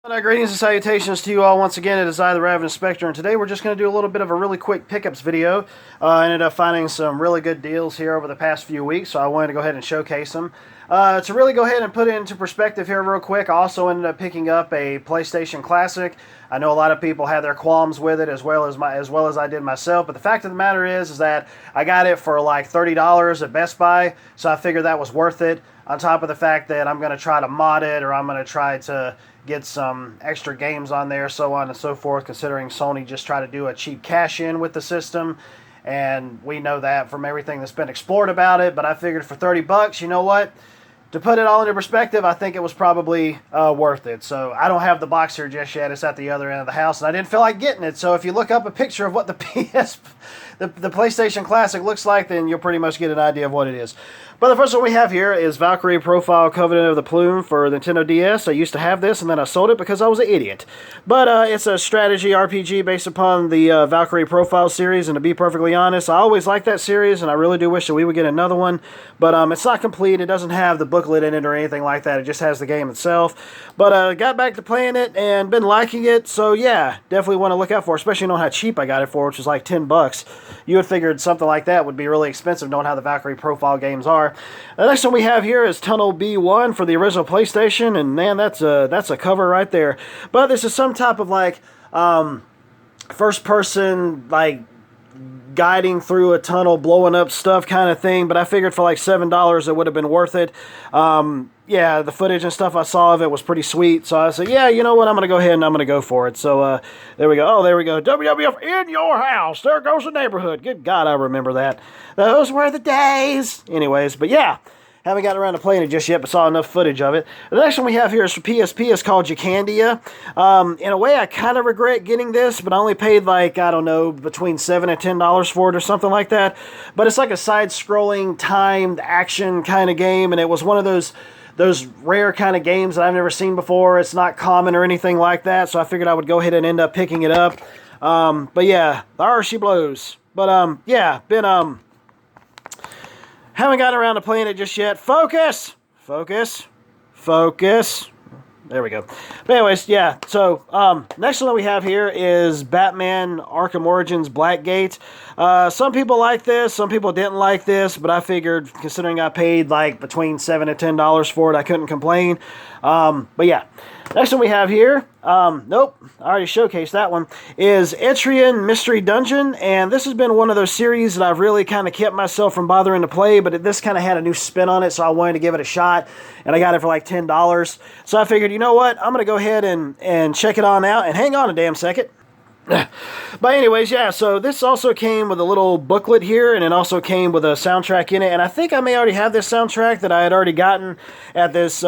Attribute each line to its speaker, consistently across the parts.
Speaker 1: Greetings and salutations to you all once again. It is I, the Ravenous Spectre, and today we're just going to do a little bit of a really quick pickups video. I ended up finding some really good deals here over the past few weeks, so I wanted to go ahead and showcase them. To really go ahead and put it into perspective here real quick, I also ended up picking up a PlayStation Classic. I know a lot of people had their qualms with it as well as I did myself, but the fact of the matter is that I got it for like $30 at Best Buy, so I figured that was worth it. On top of the fact that I'm going to try to mod it, or I'm going to try to get some extra games on there, so on and so forth, considering Sony just tried to do a cheap cash-in with the system, and we know that from everything that's been explored about it. But I figured for 30 bucks, you know what? To put it all into perspective, I think it was probably worth it. So I don't have the box here just yet. It's at the other end of the house, and I didn't feel like getting it. So if you look up a picture of what the the PlayStation Classic looks like, then you'll pretty much get an idea of what it is. But the first one we have here is Valkyrie Profile Covenant of the Plume for Nintendo DS. I used to have this, and then I sold it because I was an idiot. But it's a strategy RPG based upon the Valkyrie Profile series, and to be perfectly honest, I always liked that series, and I really do wish that we would get another one. But it's not complete. It doesn't have the booklet in it or anything like that. It just has the game itself. But got back to playing it and been liking it, so yeah, definitely want to look out for it, especially knowing how cheap I got it for, which was like 10 bucks. You would figured something like that would be really expensive knowing how the Valkyrie Profile games are. The next one we have here is Tunnel B1 for the original PlayStation, and man, that's a cover right there. But this is some type of like first person like guiding through a tunnel, blowing up stuff kind of thing, but I figured for like $7 it would have been worth it. Yeah, the footage and stuff I saw of it was pretty sweet, so I said, yeah, you know what, I'm going to go ahead and I'm going to go for it. So there we go. Oh, there we go. WWF in your house. There goes the neighborhood. Good God, I remember that. Those were the days. Anyways, but yeah. Haven't got around to playing it just yet, but saw enough footage of it. The next one we have here is for PSP. It's called Jacandia. In a way, I kind of regret getting this, but I only paid like, I don't know, between $7 and $10 for it or something like that. But it's like a side-scrolling, timed action kind of game, and it was one of those rare kind of games that I've never seen before. It's not common or anything like that, so I figured I would go ahead and end up picking it up. But yeah, there she blows. But yeah, been haven't gotten around to playing it just yet. Focus! Focus. Focus. There we go. But anyways, yeah. So, next one that we have here is Batman Arkham Origins Blackgate. Some people like this, some people didn't like this, but I figured, considering I paid like between $7 and $10 for it, I couldn't complain. But yeah. Next one we have here, nope, I already showcased that one, is Etrian Mystery Dungeon, and this has been one of those series that I've really kind of kept myself from bothering to play, but this kind of had a new spin on it, so I wanted to give it a shot, and I got it for like $10. So I figured, you know what, I'm going to go ahead and check it on out, and hang on a damn second. But anyways, yeah, so this also came with a little booklet here, and it also came with a soundtrack in it, and I think I may already have this soundtrack that I had already gotten at this,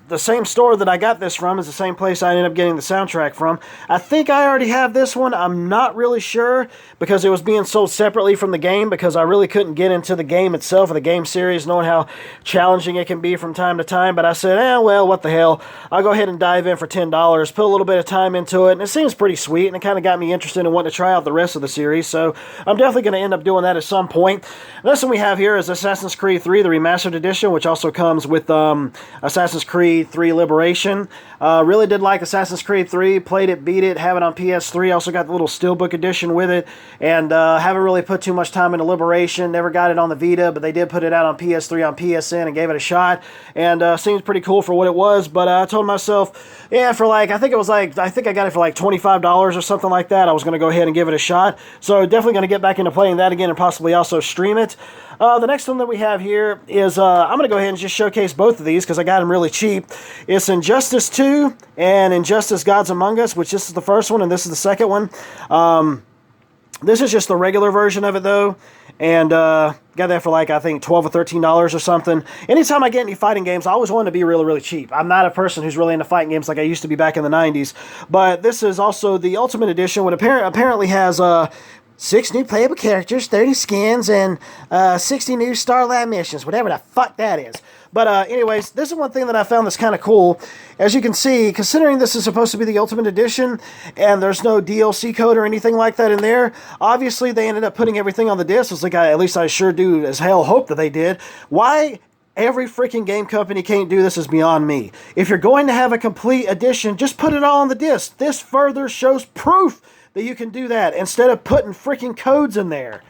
Speaker 1: the same store that I got this from is the same place I ended up getting the soundtrack from. I think I already have this one. I'm not really sure because it was being sold separately from the game, because I really couldn't get into the game itself or the game series, knowing how challenging it can be from time to time. But I said, well, what the hell. I'll go ahead and dive in for $10, put a little bit of time into it, and it seems pretty sweet, and it kind of got me interested in wanting to try out the rest of the series. So I'm definitely going to end up doing that at some point. The next one we have here is Assassin's Creed 3, the Remastered Edition, which also comes with Assassin's Creed 3 Liberation. Really did like Assassin's Creed 3, played it, beat it, have it on PS3, also got the little Steelbook edition with it, and haven't really put too much time into Liberation, never got it on the Vita, but they did put it out on PS3 on PSN and gave it a shot, and seems pretty cool for what it was. But I told myself, yeah, for like, I think I got it for like $25 or something like that. I was going to go ahead and give it a shot, so definitely going to get back into playing that again and possibly also stream it. The next one that we have here is, I'm going to go ahead and just showcase both of these because I got them really cheap. It's Injustice 2 and Injustice Gods Among Us, which this is the first one and this is the second one. This is just the regular version of it though, and got that for like, I think, $12 or $13 or something. Anytime I get any fighting games, I always want to be really, really cheap. I'm not a person who's really into fighting games like I used to be back in the 90s, but this is also the Ultimate Edition, which apparently has 6 new playable characters, 30 skins, and 60 new Starlight missions, whatever the fuck that is. But anyways, this is one thing that I found that's kind of cool. As you can see, considering this is supposed to be the Ultimate Edition, and there's no DLC code or anything like that in there, obviously they ended up putting everything on the disc. It's like, at least I sure do as hell hope that they did. Why every freaking game company can't do this is beyond me. If you're going to have a complete edition, just put it all on the disc. This further shows proof that you can do that instead of putting freaking codes in there.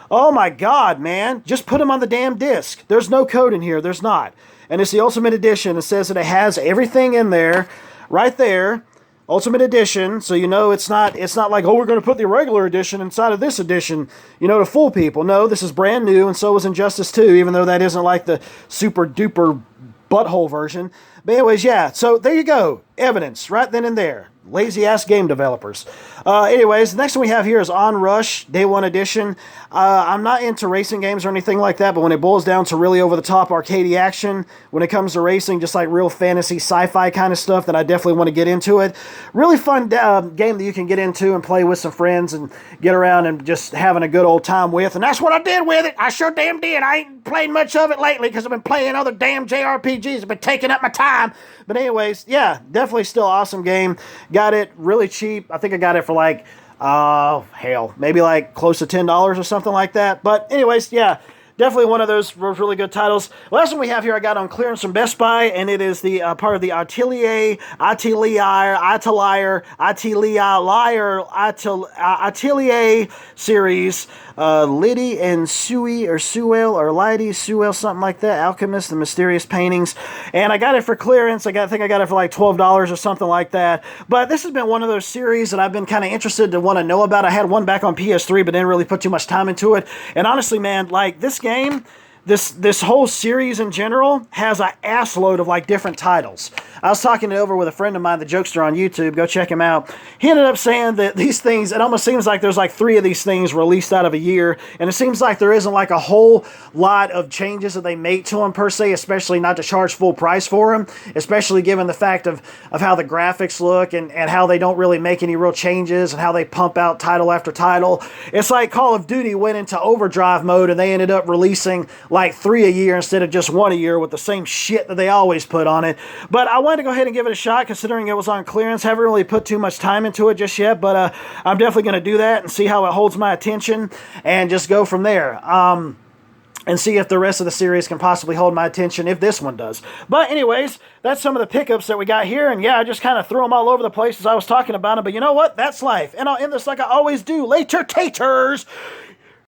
Speaker 1: Oh my God, man. Just put them on the damn disc. There's no code in here. There's not. And it's the Ultimate Edition. It says that it has everything in there, right there. Ultimate Edition, so you know it's not like, oh, we're going to put the regular edition inside of this edition, you know, to fool people. No, this is brand new, and so is Injustice 2, even though that isn't like the super duper butthole version. But anyways, yeah, so there you go. Evidence right then and there. Lazy ass game developers. Anyways, the next one we have here is Onrush Day 1 Edition. I'm not into racing games or anything like that, but when it boils down to really over the top arcadey action, when it comes to racing, just like real fantasy sci-fi kind of stuff, then I definitely want to get into it. Really fun game that you can get into and play with some friends and get around and just having a good old time with. And that's what I did with it. I sure damn did. I ain't played much of it lately because I've been playing other damn JRPGs. I've been taking up my time. But anyways, yeah, definitely still awesome game. Got it really cheap. I think I got it for like, hell, maybe like close to $10 or something like that. But anyways, yeah, definitely one of those really good titles. Last one we have here I got on clearance from Best Buy, and it is the part of the Atelier series. Liddy and Sui, or Suel, or Liddy, Suel, something like that. Alchemist, The Mysterious Paintings. And I got it for clearance. I think I got it for like $12 or something like that. But this has been one of those series that I've been kind of interested to want to know about. I had one back on PS3, but didn't really put too much time into it. And honestly, man, like this game, this whole series in general has an assload of like different titles. I was talking it over with a friend of mine, the Jokester on YouTube. Go check him out. He ended up saying that these things, it almost seems like there's like 3 of these things released out of a year, and it seems like there isn't like a whole lot of changes that they make to them per se, especially not to charge full price for them, especially given the fact of how the graphics look and how they don't really make any real changes and how they pump out title after title. It's like Call of Duty went into overdrive mode and they ended up releasing like 3 a year instead of just 1 a year with the same shit that they always put on it. But I wanted to go ahead and give it a shot considering it was on clearance. Haven't really put too much time into it just yet, but I'm definitely going to do that and see how it holds my attention and just go from there. And see if the rest of the series can possibly hold my attention, if this one does. But anyways, that's some of the pickups that we got here. And yeah, I just kind of threw them all over the place as I was talking about them. But you know what? That's life. And I'll end this like I always do. Later, taters!